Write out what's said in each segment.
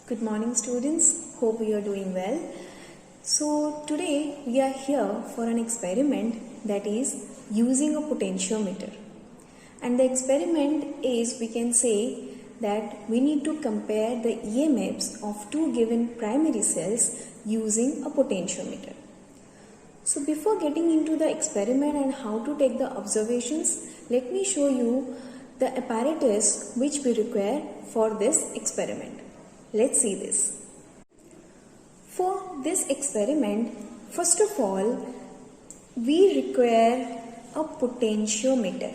Good morning students, hope you are doing well. So today we are here for an experiment that is using a potentiometer. And the experiment is, we can say that we need to compare the EMFs of two given primary cells using a potentiometer. So before getting into the experiment and how to take the observations, let me show you the apparatus which we require for this experiment. Let's see this. For this experiment, first of all, we require a potentiometer.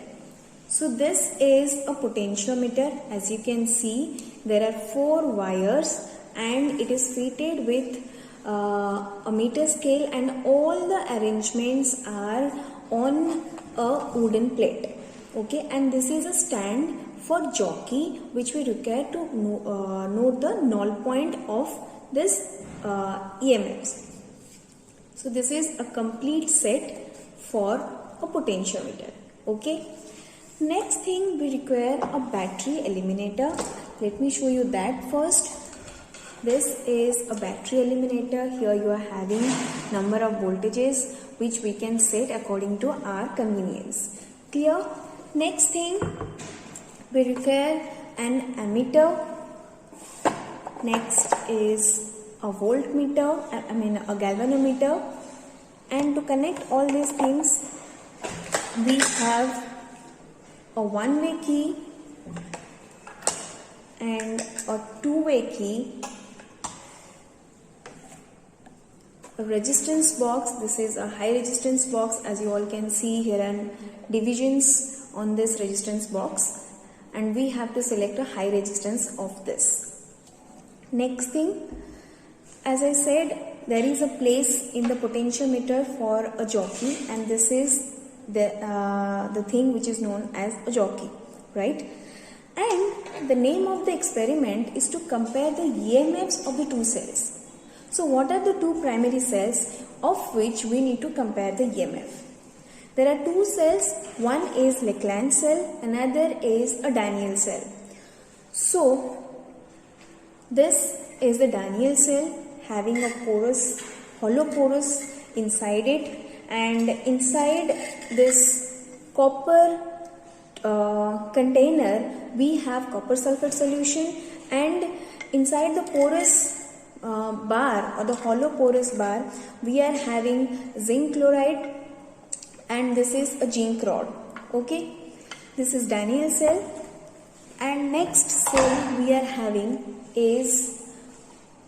So this is a potentiometer. As you can see, there are 4 wires and it is fitted with a meter scale, and all the arrangements are on a wooden plate. Okay, and this is a stand for jockey which we require to note the null point of this EMFs. So this is a complete set for a potentiometer. Okay. Next thing, we require a battery eliminator. Let me show you that first. This is a battery eliminator. Here you are having number of voltages which we can set according to our convenience. Clear? Next thing, we require an ammeter. Next is a voltmeter, a galvanometer. And to connect all these things, we have a one-way key and a two-way key. A resistance box. This is a high resistance box. As you all can see, here are divisions on this resistance box, and we have to select a high resistance of this. Next thing, as I said, there is a place in the potentiometer for a jockey, and this is the thing which is known as a jockey, right? And the name of the experiment is to compare the EMFs of the two cells. So what are the two primary cells of which we need to compare the EMF? There are two cells, one is Leclanche cell, another is a Daniell cell. So this is the Daniell cell having a porous, hollow porous inside it, and inside this copper container we have copper sulfate solution, and inside the porous bar or the hollow porous bar we are having zinc chloride, and this is a zinc rod. Okay, this is Daniell cell. And next cell we are having is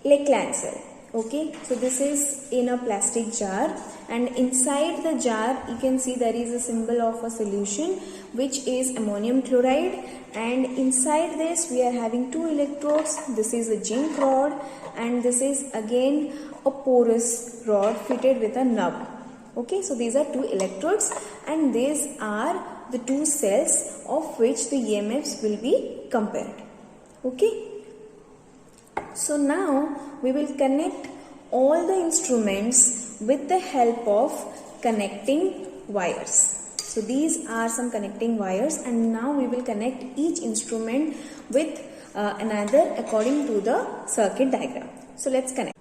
Leclanche cell. Okay, so this is in a plastic jar, and inside the jar you can see there is a symbol of a solution which is ammonium chloride, and inside this we are having two electrodes. This is a zinc rod, and this is again a porous rod fitted with a nub. Okay, so these are two electrodes, and these are the two cells of which the EMFs will be compared. Okay. So now we will connect all the instruments with the help of connecting wires. So these are some connecting wires, and now we will connect each instrument with another according to the circuit diagram. So let's connect.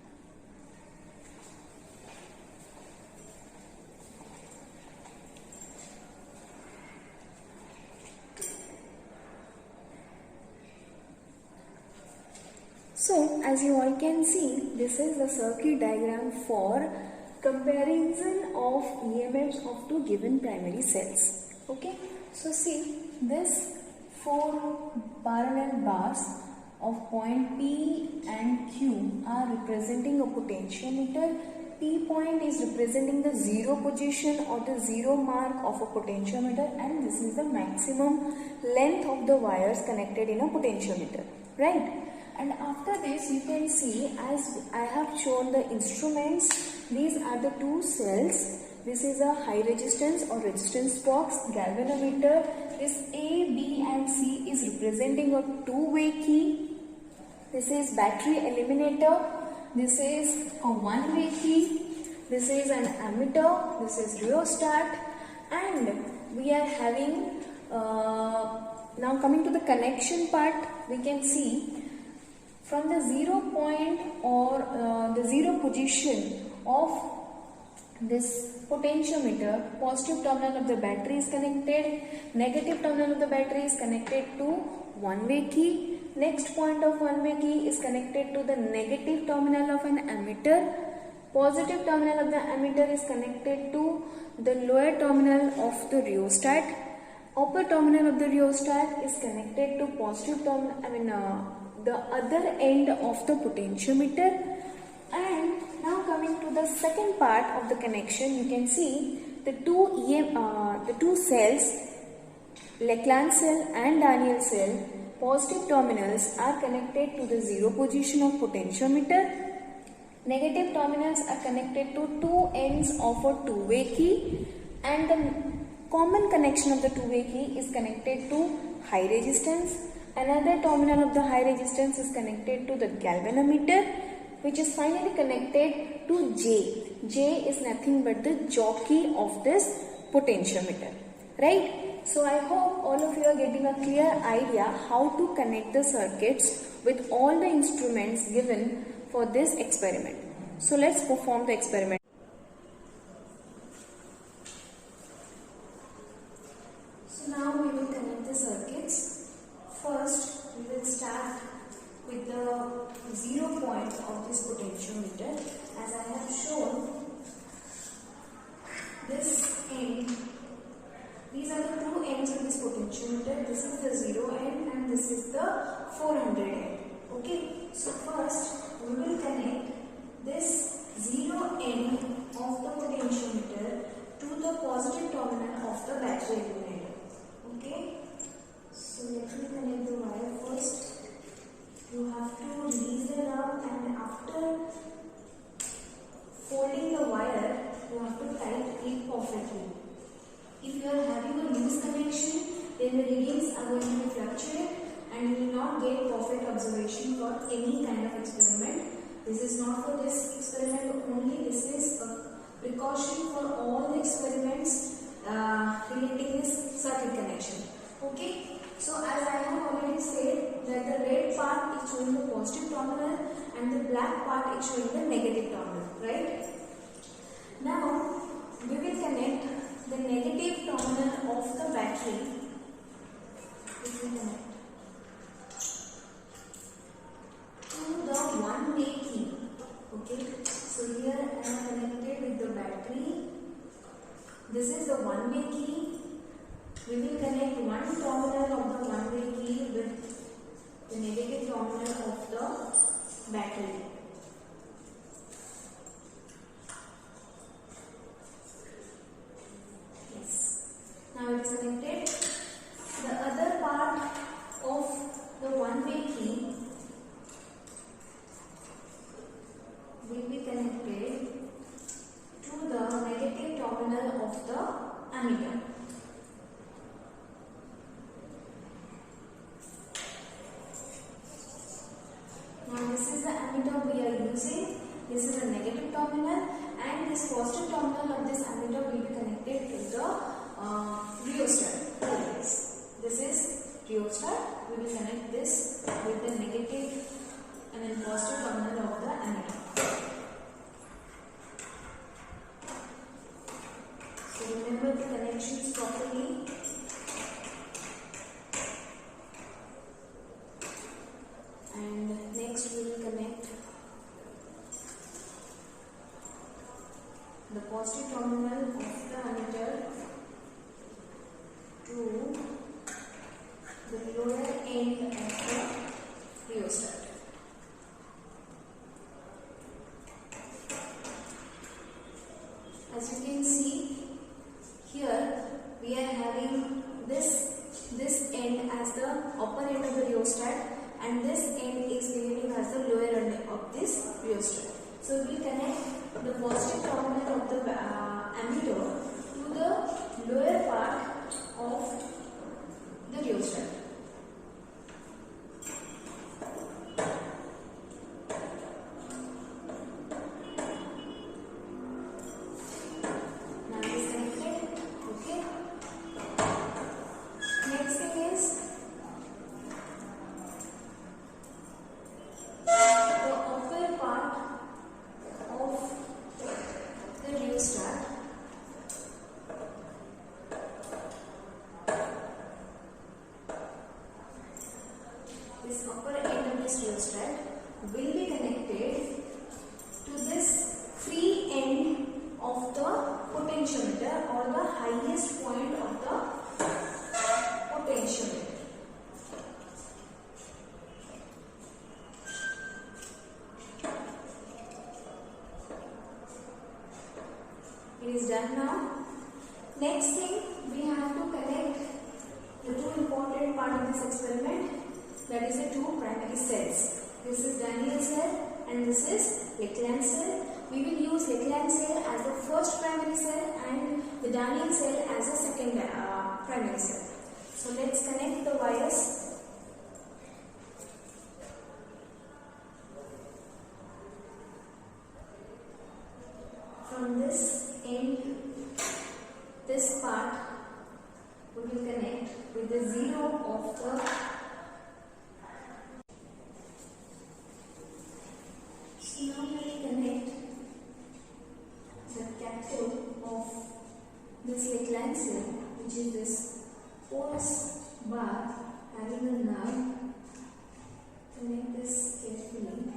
So as you all can see, this is the circuit diagram for comparison of EMFs of two given primary cells. Okay, so see, this 4 parallel bars of point P and Q are representing a potentiometer. P point is representing the 0 position or the 0 mark of a potentiometer, and this is the maximum length of the wires connected in a potentiometer, right? And after this you can see, as I have shown the instruments, these are the two cells. This is a high resistance or resistance box, galvanometer. This A, B and C is representing a two-way key. This is battery eliminator. This is a one-way key. This is an ammeter. This is rheostat. And we are having, now coming to the connection part, we can see from the 0 point or the 0 position of this potentiometer, positive terminal of the battery is connected, negative terminal of the battery is connected to one-way key. Next point of one-way key is connected to the negative terminal of an ammeter. Positive terminal of the ammeter is connected to the lower terminal of the rheostat. Upper terminal of the rheostat is connected to positive terminal, the other end of the potentiometer. And now coming to the second part of the connection, you can see the two cells, Leclanche cell and Daniell cell, positive terminals are connected to the 0 position of potentiometer. Negative terminals are connected to two ends of a two-way key, and the common connection of the two-way key is connected to high resistance. Another terminal of the high resistance is connected to the galvanometer, which is finally connected to J. J is nothing but the jockey of this potentiometer, right? So I hope all of you are getting a clear idea how to connect the circuits with all the instruments given for this experiment. So let's perform the experiment. So now we will connect the circuits. First we will start with the 0 point of this potentiometer. As I have shown, this end, these are the two ends of this potentiometer. This is the 0 end and this is the 400 end. Okay, so first we will connect this 0 end of the potentiometer to the positive terminal of the battery alternator. Okay, so let me connect the wire first. You have to release the knob, and after folding the wire, you have to tighten it perfectly. If you are having a loose connection, then the readings are going to be fluctuate and you will not get perfect observation for any kind of experiment. This is not for this experiment only, this is a precaution for all the experiments relating this circuit connection. Okay, so as I have already said that the red part is showing the positive terminal and the black part is showing the negative terminal, right? Now we will connect the negative terminal of the battery. It will connect to the one-way key. Okay, so here I am connected with the battery. This is the one-way key. We will connect one terminal of the one-way key with the negative terminal of the battery. Yes. Now it is connected. The other part of the one-way key will be connected to the negative terminal of the ammeter. Now this is the ammeter we are using. This is a negative terminal and this positive terminal of this ammeter will be connected to the rheostat. This is rheostat. We will connect this with the negative and then positive terminal of the ammeter. So remember the connections properly. And next we will connect the positive terminal of the ammeter to the lower end of the rheostat. As you can see, here we are having this end as the upper end of the rheostat and this end is behaving as the lower end of this rheostat. So we connect the positive terminal of the ammeter to the lower part of the rheostat. Now it is connected. Okay. Next thing is this rheostat will be connected to this free end of the potentiometer or the highest point of the potentiometer. It is done now. Next thing, we have to connect the two important part of this experiment, that is the two primary cells. This is Daniell cell and this is Lecland cell. We will use Lecland cell as the first primary cell and the Daniell cell as the second primary cell. So let's connect the wires. From this end, this part we will connect with the zero of the now we will connect the cathode of this Lecland cell, which is this porous bar having a knob. Connect this carefully.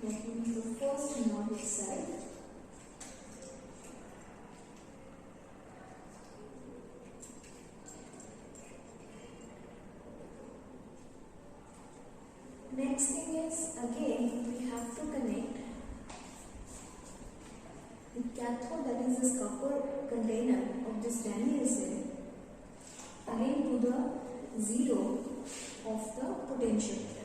That means the first node itself. Next thing is, again we have to connect the cathode, that is this copper container of this Daniell cell, again to the zero of the potentiometer.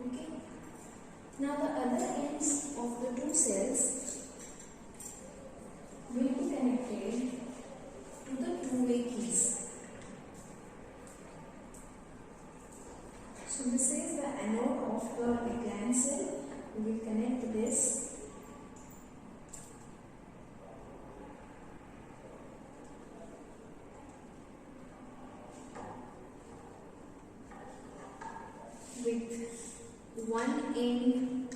Okay. Now the other ends of the two cells will be connected to the two-way keys. So this is the anode of the Lecland cell. We will connect this with one end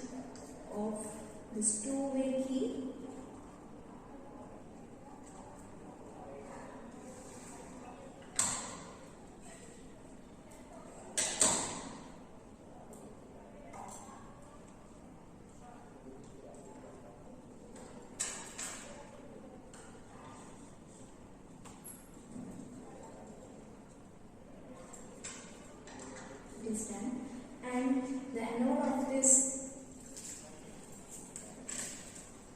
of this two-way key. It is done. And the anode of this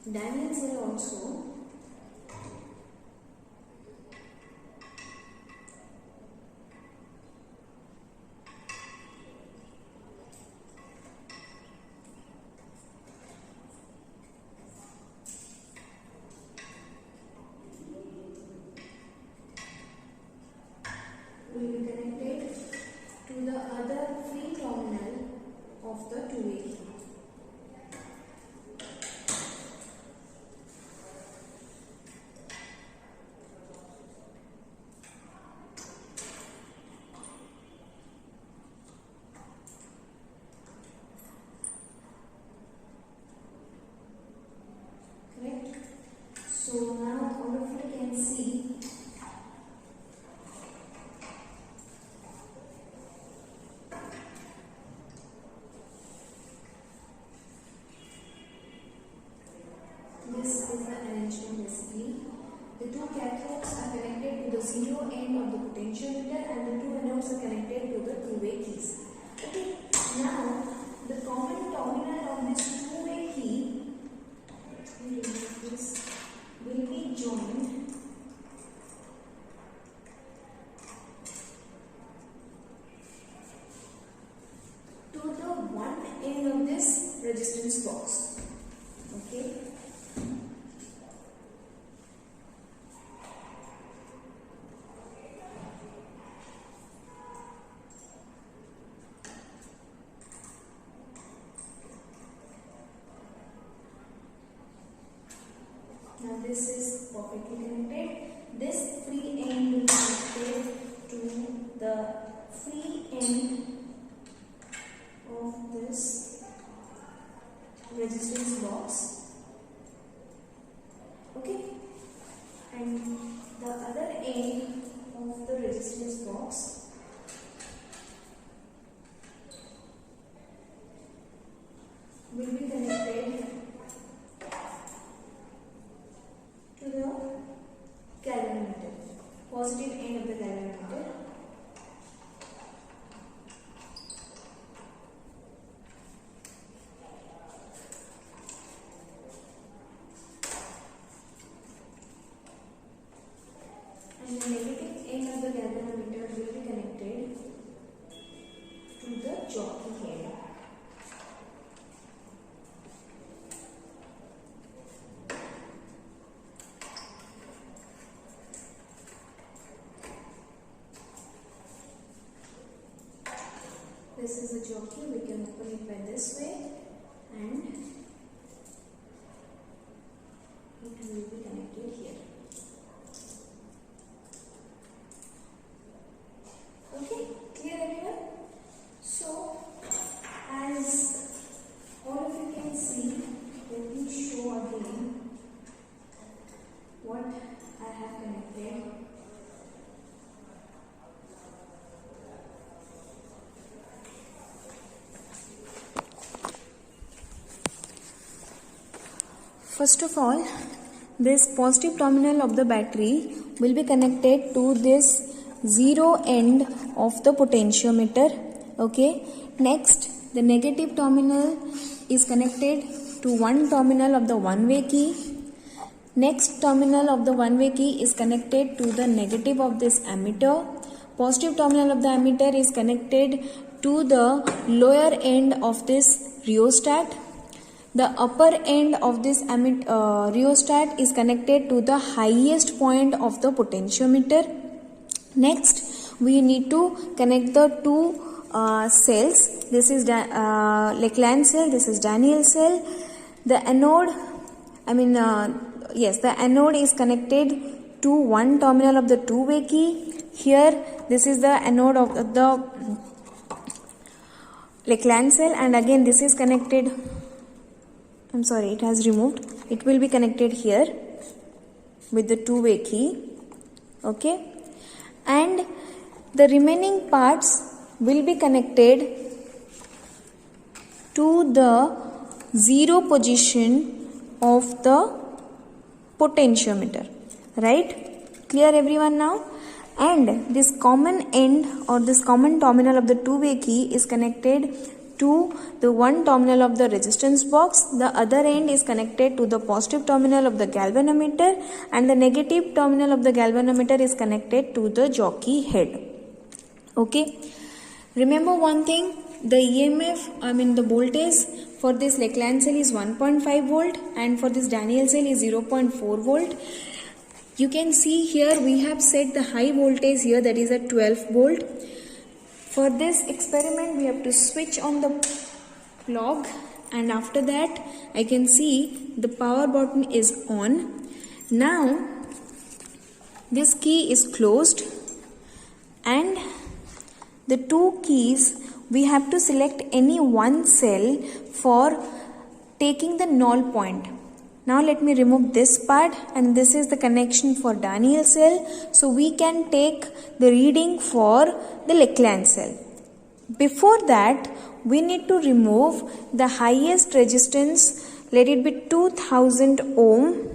Daniell cell also will be connected to the other free terminal of the two-way key. Correct? So now all of you can see this is the arrangement basically. The two cathodes are connected to the zero end of the potentiometer and the two anodes are connected to the two-way keys. Okay, now the resistance box. Okay. Now this is perfectly connected. This free end will be connected to the free end of this resistance box. Okay, and the other end of the resistance box will be connected to the galvanometer, positive end of the galvanometer. And the negative end of the galvanometer will be connected to the jockey head. This is a jockey, we can open it by this way and it will be connected here. Okay, clear everyone? So, as all of you can see, let me show again what I have connected. First of all, this positive terminal of the battery will be connected to this zero end of the potentiometer. Okay. Next, the negative terminal is connected to one terminal of the one-way key. Next terminal of the one-way key is connected to the negative of this ammeter. Positive terminal of the ammeter is connected to the lower end of this rheostat. The upper end of this rheostat is connected to the highest point of the potentiometer. Next, we need to connect the two cells. This is Leclanche cell, this is Daniell cell. The anode, the anode is connected to one terminal of the two-way key. Here, this is the anode of the Leclanche cell, and again this is connected. It has removed. It will be connected here with the two-way key. Okay. And the remaining parts will be connected to the zero position of the potentiometer. Right? Clear everyone now? And this common end or this common terminal of the two-way key is connected to the one terminal of the resistance box. The other end is connected to the positive terminal of the galvanometer, and the negative terminal of the galvanometer is connected to the jockey head. Okay. Remember one thing, the EMF, the voltage for this Leclanche cell is 1.5 volt and for this Daniell cell is 0.4 volt. You can see here we have set the high voltage here, that is at 12 volt. For this experiment, we have to switch on the plug, and after that, I can see the power button is on. Now, this key is closed, and the two keys, we have to select any one cell for taking the null point. Now let me remove this part, and this is the connection for Daniell cell. So we can take the reading for the Leclanche cell. Before that, we need to remove the highest resistance, let it be 2000 ohm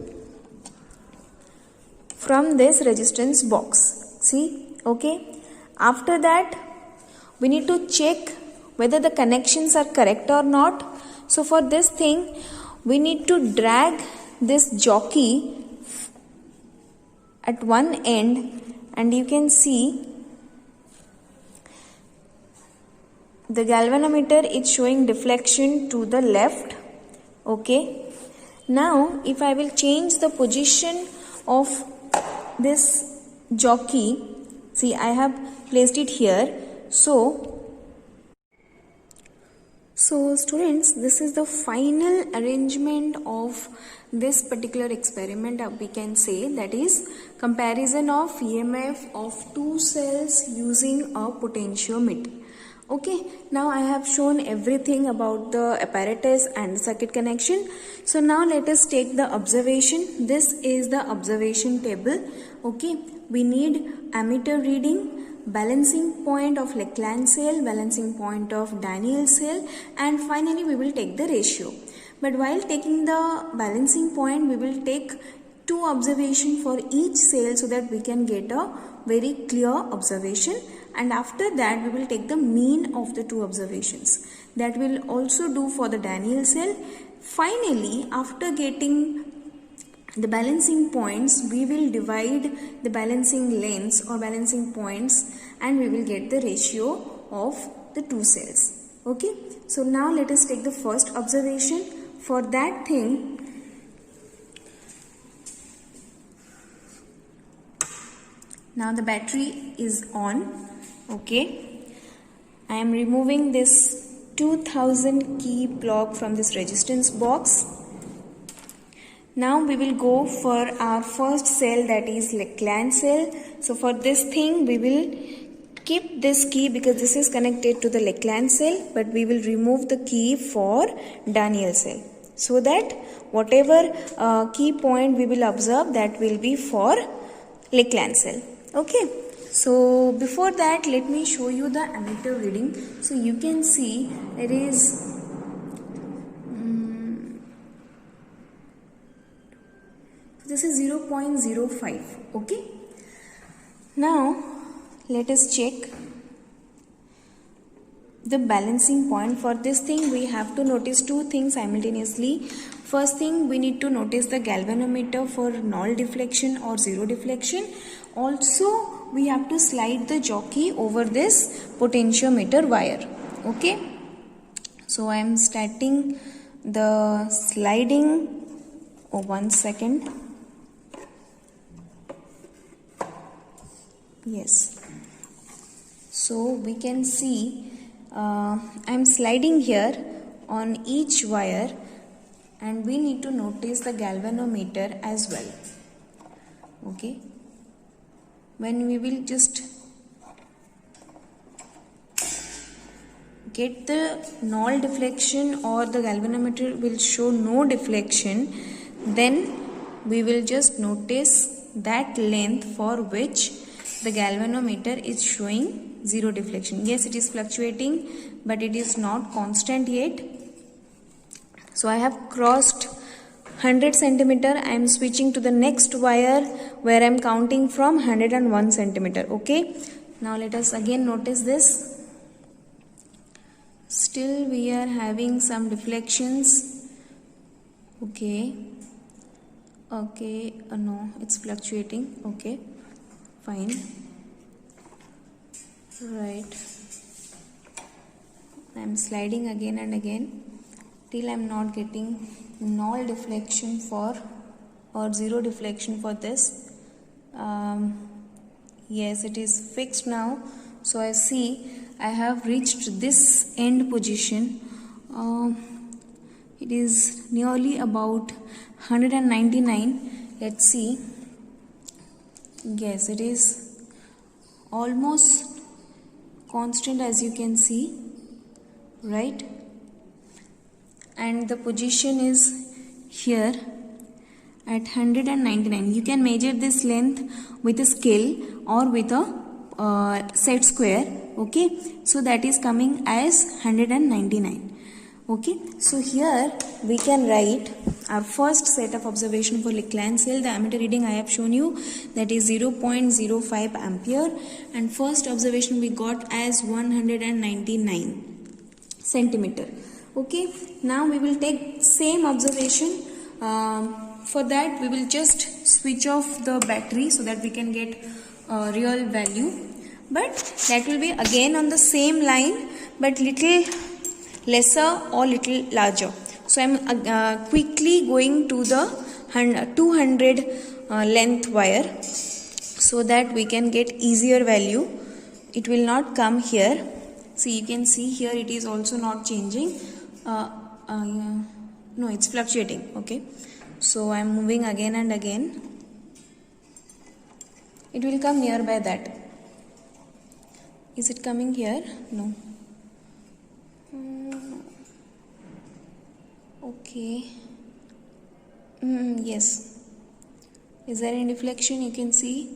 from this resistance box. See, okay. After that, we need to check whether the connections are correct or not. So for this thing, we need to drag this jockey at one end, and you can see the galvanometer is showing deflection to the left, Okay. Now if I will change the position of this jockey, see I have placed it here. So students, this is the final arrangement of this particular experiment. We can say that is comparison of EMF of two cells using a potentiometer. Okay, now I have shown everything about the apparatus and the circuit connection. So now let us take the observation. This is the observation table. Okay, we need ammeter reading, balancing point of Leclanche cell, balancing point of Daniell cell, and finally we will take the ratio. But while taking the balancing point, we will take two observations for each cell so that we can get a very clear observation, and after that we will take the mean of the two observations. That will also do for the Daniell cell. Finally, after getting the balancing points, we will divide the balancing lengths or balancing points and we will get the ratio of the two cells. Okay, so now let us take the first observation. For that thing, now the battery is on. Okay, I am removing this 2000 key block from this resistance box. Now we will go for our first cell, that is Leclanche cell. So for this thing we will keep this key because this is connected to the Leclanche cell, but we will remove the key for Daniell cell, so that whatever key point we will observe, that will be for Leclanche cell. Okay, so before that let me show you the ammeter reading. So you can see it is this is 0.05. Okay, now let us check the balancing point. For this thing we have to notice two things simultaneously. First thing, we need to notice the galvanometer for null deflection or zero deflection. Also we have to slide the jockey over this potentiometer wire. Okay, so I am starting the sliding. Oh, 1 second. Yes, so we can see I am sliding here on each wire, and we need to notice the galvanometer as well. Okay, when we will just get the null deflection or the galvanometer will show no deflection, then we will just notice that length for which the galvanometer is showing zero deflection. Yes, it is fluctuating, but it is not constant yet. So I have crossed 100 centimeter. I am switching to the next wire where I am counting from 101 centimeter. Okay, now let us again notice this. Still we are having some deflections. Okay, no, it's fluctuating. Okay, fine, right. I am sliding again and again till I am not getting null deflection for or zero deflection for this. Yes, it is fixed now. So I see I have reached this end position. It is nearly about 199. Let's see. Yes, it is almost constant, as you can see, right? And the position is here at 199. You can measure this length with a scale or with a set square. Okay, so that is coming as 199. Okay, so here we can write our first set of observation for Leclanche cell. The ammeter reading I have shown you, that is 0.05 ampere, and first observation we got as 199 centimeter. Okay, now we will take same observation. For that we will just switch off the battery so that we can get real value, but that will be again on the same line but little lesser or little larger. So I'm quickly going to the 200 length wire so that we can get easier value. It will not come here. So you can see here it is also not changing. No, it's fluctuating. Okay, so I'm moving again and again. It will come nearby that. Is it coming here? No. Okay. Yes. Is there any deflection you can see?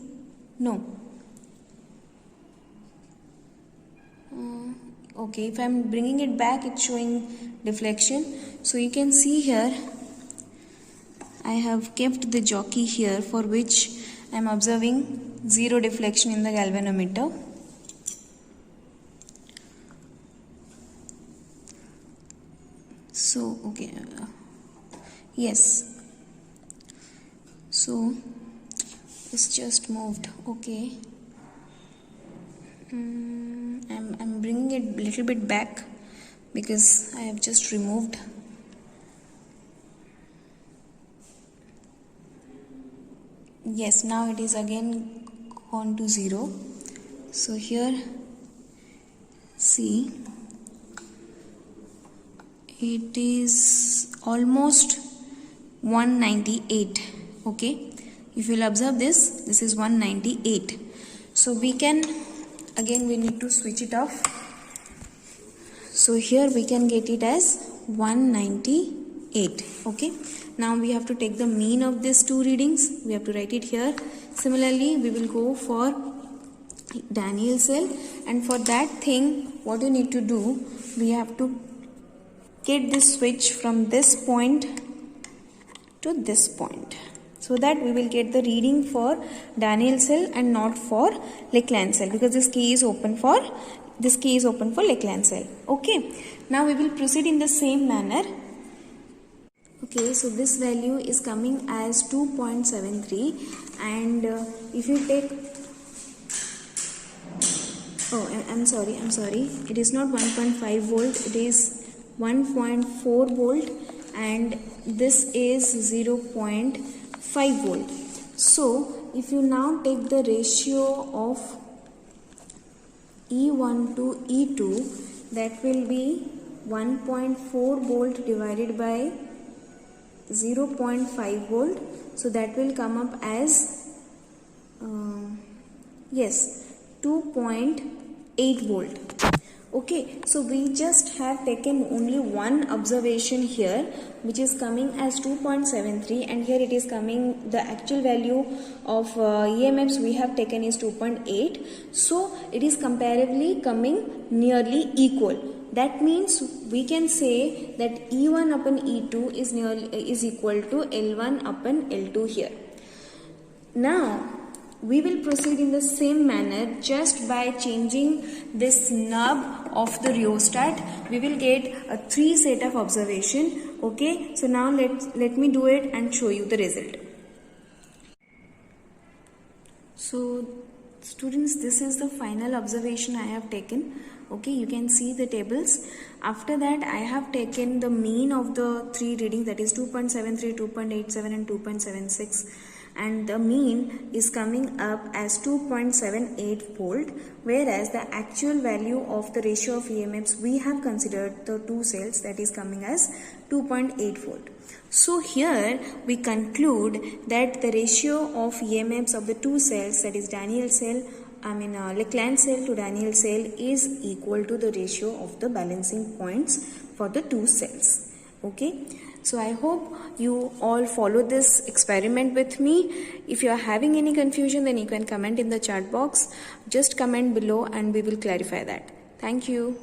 No. Okay, if I'm bringing it back, it's showing deflection. So you can see here, I have kept the jockey here, for which I'm observing zero deflection in the galvanometer. So, okay, yes. So, it's just moved. Okay. I'm bringing it a little bit back because I have just removed. Yes, now it is again gone to 0. So here, see, it is almost 198. Okay, if you'll observe this is 198. So we can, again we need to switch it off. So here we can get it as 198. Okay, now we have to take the mean of these two readings. We have to write it here. Similarly, we will go for Daniell cell, and for that thing what you need to do, we have to get this switch from this point to this point, so that we will get the reading for Daniell cell and not for Leclanche cell, because this key is open for Leclanche cell. Okay, now we will proceed in the same manner. Okay, so this value is coming as 2.73, and if you take, I'm sorry, it is not 1.5 volt, it is 1.4 volt, and this is 0.5 volt. So if you now take the ratio of E1 to E2, that will be 1.4 volt divided by 0.5 volt. So that will come up as 2.8 volt. Okay, so we just have taken only one observation here, which is coming as 2.73, and here it is coming, the actual value of EMFs we have taken is 2.8. So it is comparably coming nearly equal. That means we can say that E1 upon E2 is equal to L1 upon L2 here. Now we will proceed in the same manner. Just by changing this knob of the rheostat, we will get a 3 set of observation. Okay, so now let me do it and show you the result. So students, this is the final observation I have taken. Okay, you can see the tables. After that, I have taken the mean of the 3 readings, that is 2.73, 2.87 and 2.76. And the mean is coming up as 2.78 volt, whereas the actual value of the ratio of EMFs we have considered the 2 cells, that is coming as 2.8 volt. So here we conclude that the ratio of EMFs of the 2 cells, that is Leclanche cell to Daniell cell, is equal to the ratio of the balancing points for the 2 cells. Okay. So I hope you all follow this experiment with me. If you are having any confusion, then you can comment in the chat box. Just comment below and we will clarify that. Thank you.